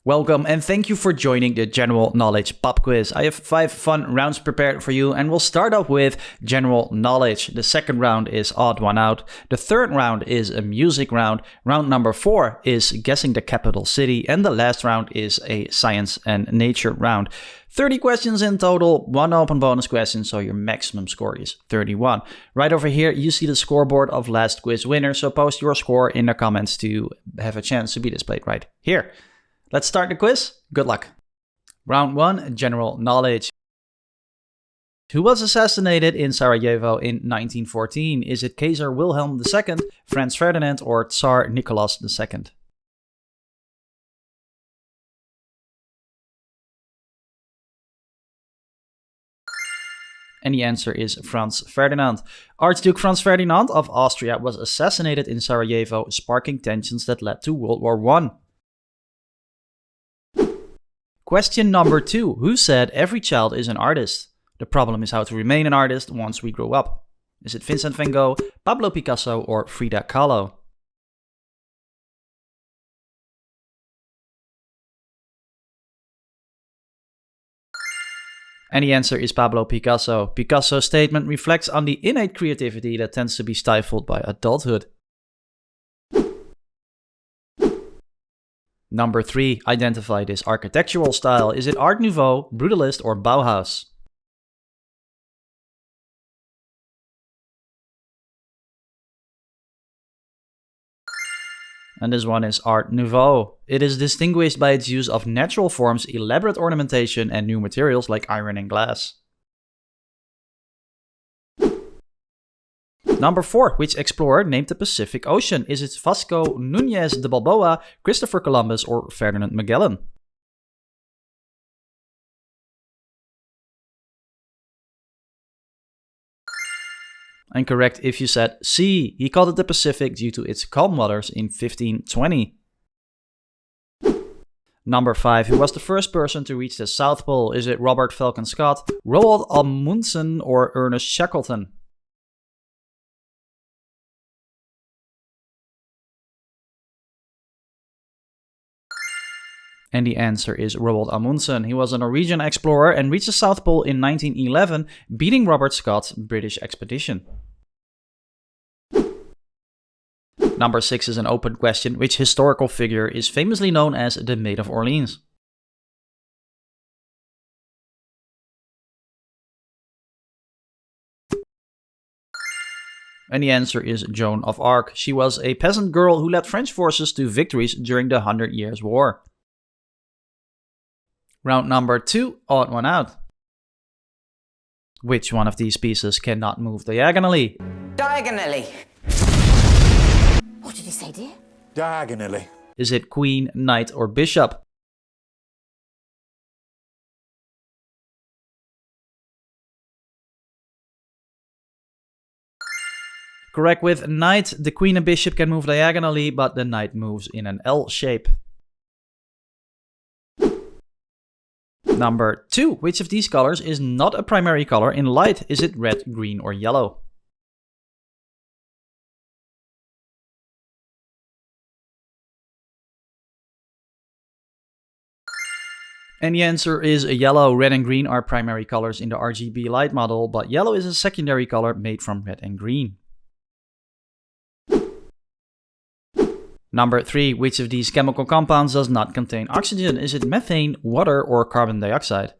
Welcome and thank you for joining the General Knowledge Pop Quiz. I have 5 fun rounds prepared for you and we'll start off with General Knowledge. The second round is Odd One Out. The third round is a music round. Round number 4 is Guessing the Capital City. And the last round is a Science and Nature round. 30 questions in total, 1 open bonus question, so your maximum score is 31. Right over here, you see the scoreboard of last quiz winner, so post your score in the comments to have a chance to be displayed right here. Let's start the quiz. Good luck. Round 1, General Knowledge. Who was assassinated in Sarajevo in 1914? Is it Kaiser Wilhelm II, Franz Ferdinand, or Tsar Nicholas II? And the answer is Franz Ferdinand. Archduke Franz Ferdinand of Austria was assassinated in Sarajevo, sparking tensions that led to World War I. Question number 2. Who said every child is an artist? The problem is how to remain an artist once we grow up. Is it Vincent van Gogh, Pablo Picasso, or Frida Kahlo? And the answer is Pablo Picasso. Picasso's statement reflects on the innate creativity that tends to be stifled by adulthood. Number 3. Identify this architectural style. Is it Art Nouveau, Brutalist, or Bauhaus? And this one is Art Nouveau. It is distinguished by its use of natural forms, elaborate ornamentation, and new materials like iron and glass. Number 4. Which explorer named the Pacific Ocean? Is it Vasco Núñez de Balboa, Christopher Columbus, or Ferdinand Magellan? And correct if you said C. He called it the Pacific due to its calm waters in 1520. Number 5. Who was the first person to reach the South Pole? Is it Robert Falcon Scott, Roald Amundsen, or Ernest Shackleton? And the answer is Roald Amundsen. He was a Norwegian explorer and reached the South Pole in 1911, beating Robert Scott's British expedition. Number 6 is an open question. Which historical figure is famously known as the Maid of Orleans? And the answer is Joan of Arc. She was a peasant girl who led French forces to victories during the 100 Years' War. Round number 2, Odd One Out. Which one of these pieces cannot move diagonally? Diagonally. What did you say, dear? Diagonally. Is it queen, knight, or bishop? Correct with knight. The queen and bishop can move diagonally, but the knight moves in an L shape. Number 2. Which of these colors is not a primary color in light? Is it red, green, or yellow? And the answer is yellow. Red and green are primary colors in the RGB light model, but yellow is a secondary color made from red and green. Number 3. Which of these chemical compounds does not contain oxygen? Is it methane, water, or carbon dioxide?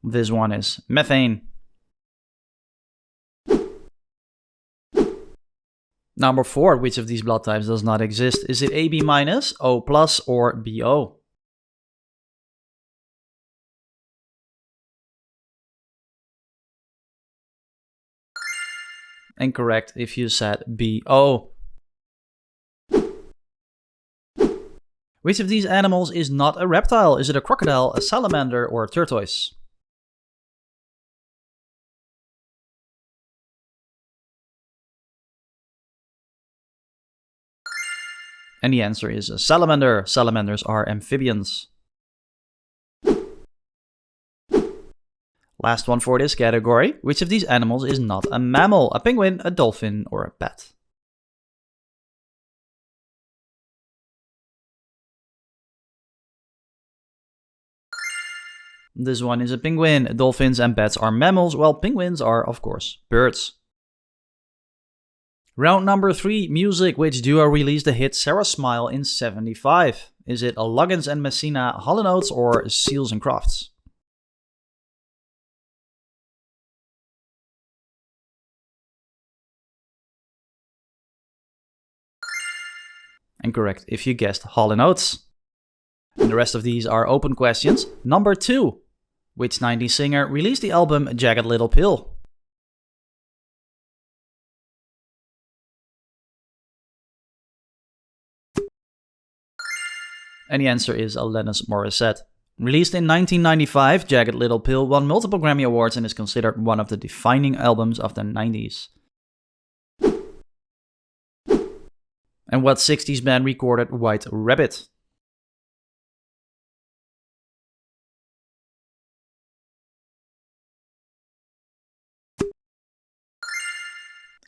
This one is methane. Number 4. Which of these blood types does not exist? Is it AB-, O+, or BO? Incorrect if you said BO. Which of these animals is not a reptile? Is it a crocodile, a salamander, or a tortoise? And the answer is a salamander. Salamanders are amphibians. Last one for this category. Which of these animals is not a mammal? A penguin, a dolphin, or a bat? This one is a penguin. Dolphins and bats are mammals, while penguins are, of course, birds. Round number 3, music. Which duo released the hit Sarah Smile in 75? Is it Loggins and Messina, Hall & Oates, or Seals and Crofts? Incorrect if you guessed Hall & Oates. And the rest of these are open questions. Number 2. Which 90s singer released the album Jagged Little Pill? And the answer is Alanis Morissette. Released in 1995, Jagged Little Pill won multiple Grammy Awards and is considered one of the defining albums of the 90s. And what 60s band recorded White Rabbit?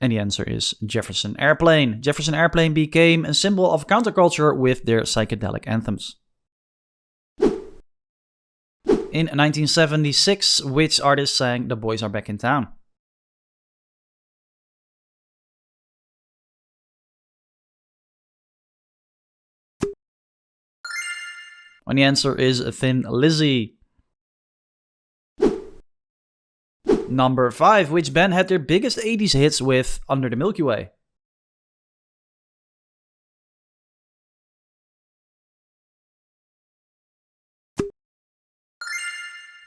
And the answer is Jefferson Airplane. Jefferson Airplane became a symbol of counterculture with their psychedelic anthems. In 1976, which artist sang The Boys Are Back in Town? And the answer is Thin Lizzy. Number 5. Which band had their biggest 80s hits with Under the Milky Way?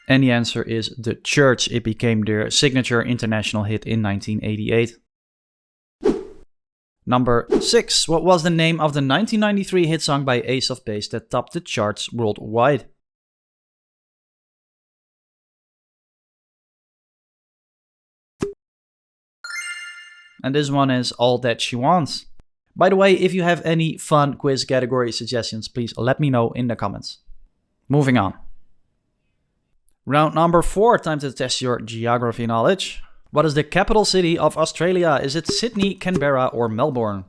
And the answer is The Church. It became their signature international hit in 1988. Number 6. What was the name of the 1993 hit song by Ace of Base that topped the charts worldwide? And this one is All That She Wants. By the way, if you have any fun quiz category suggestions, please let me know in the comments. Moving on. Round number 4, time to test your geography knowledge. What is the capital city of Australia? Is it Sydney, Canberra, or Melbourne?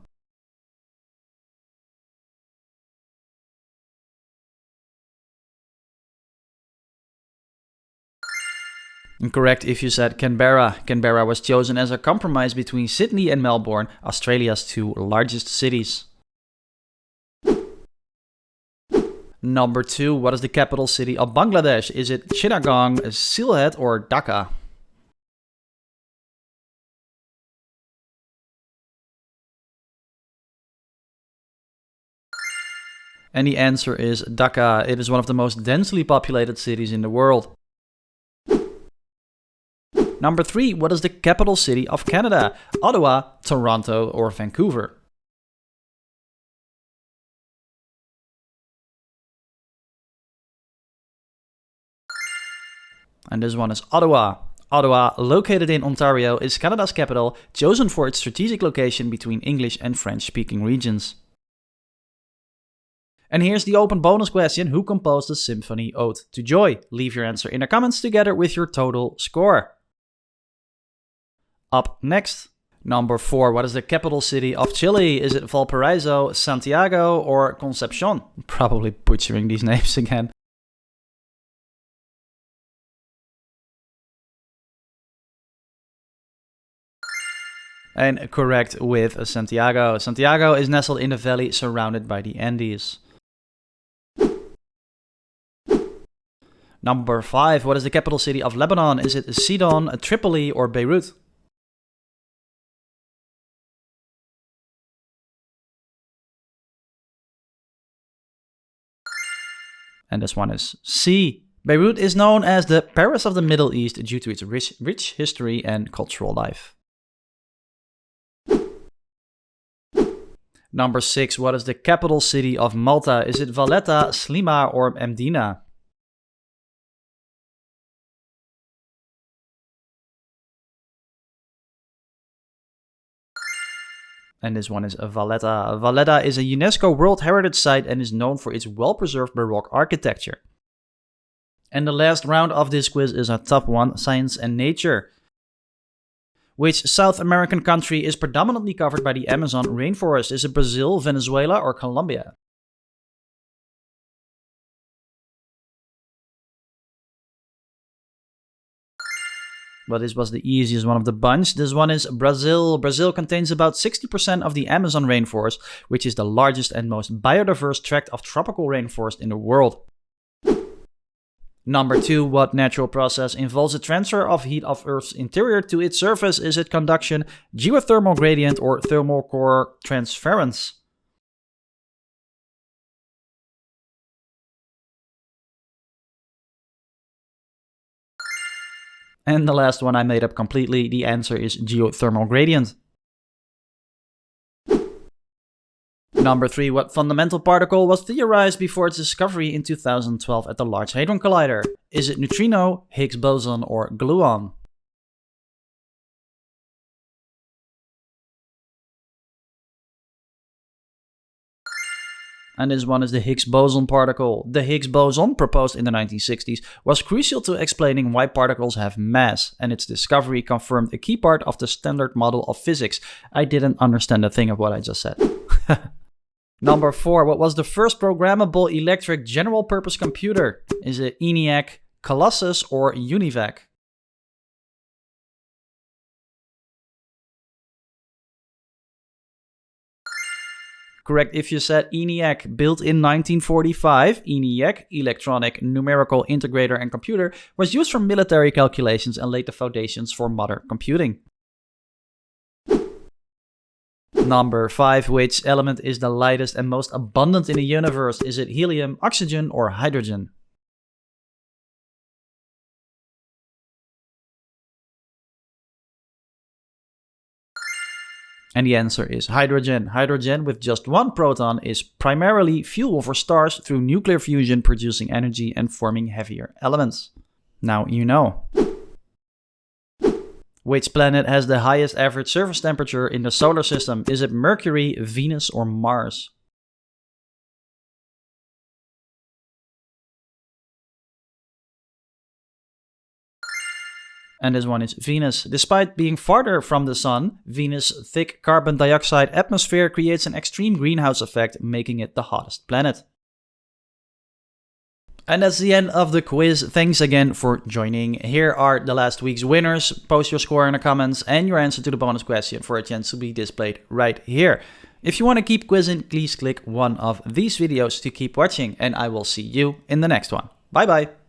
Incorrect if you said Canberra. Canberra was chosen as a compromise between Sydney and Melbourne, Australia's 2 largest cities. Number 2, what is the capital city of Bangladesh? Is it Chittagong, Sylhet, or Dhaka? And the answer is Dhaka. It is one of the most densely populated cities in the world. Number 3, what is the capital city of Canada? Ottawa, Toronto, or Vancouver? And this one is Ottawa. Ottawa, located in Ontario, is Canada's capital, chosen for its strategic location between English and French-speaking regions. And here's the open bonus question. Who composed the Symphony Ode to Joy? Leave your answer in the comments together with your total score. Up next, number 4. What is the capital city of Chile? Is it Valparaiso, Santiago, or Concepcion? Probably butchering these names again. And correct with Santiago. Santiago is nestled in a valley surrounded by the Andes. Number 5. What is the capital city of Lebanon? Is it Sidon, Tripoli, or Beirut? And this one is C. Beirut is known as the Paris of the Middle East due to its rich history and cultural life. Number 6. What is the capital city of Malta? Is it Valletta, Slima, or Mdina? And this one is Valletta. Valletta is a UNESCO World Heritage Site and is known for its well-preserved Baroque architecture. And the last round of this quiz is a top one, science and nature. Which South American country is predominantly covered by the Amazon rainforest? Is it Brazil, Venezuela, or Colombia? But this was the easiest one of the bunch. This one is Brazil. Brazil contains about 60% of the Amazon rainforest, which is the largest and most biodiverse tract of tropical rainforest in the world. Number 2, what natural process involves the transfer of heat of Earth's interior to its surface? Is it conduction, geothermal gradient, or thermal core transference? And the last one I made up completely. The answer is geothermal gradient. Number 3, what fundamental particle was theorized before its discovery in 2012 at the Large Hadron Collider? Is it neutrino, Higgs boson, or gluon? And this one is the Higgs boson particle. The Higgs boson, proposed in the 1960s, was crucial to explaining why particles have mass, and its discovery confirmed a key part of the standard model of physics. I didn't understand a thing of what I just said. Number 4, what was the first programmable electric general-purpose computer? Is it ENIAC, Colossus, or UNIVAC? Correct if you said ENIAC. Built in 1945, ENIAC, Electronic Numerical Integrator and Computer, was used for military calculations and laid the foundations for modern computing. Number 5, which element is the lightest and most abundant in the universe? Is it helium, oxygen, or hydrogen? And the answer is hydrogen. Hydrogen, with just one proton, is primarily fuel for stars through nuclear fusion, producing energy and forming heavier elements. Now you know. Which planet has the highest average surface temperature in the solar system? Is it Mercury, Venus, or Mars? And this one is Venus. Despite being farther from the sun, Venus' thick carbon dioxide atmosphere creates an extreme greenhouse effect, making it the hottest planet. And that's the end of the quiz. Thanks again for joining. Here are the last week's winners. Post your score in the comments and your answer to the bonus question for a chance to be displayed right here. If you want to keep quizzing, please click one of these videos to keep watching, and I will see you in the next one. Bye bye.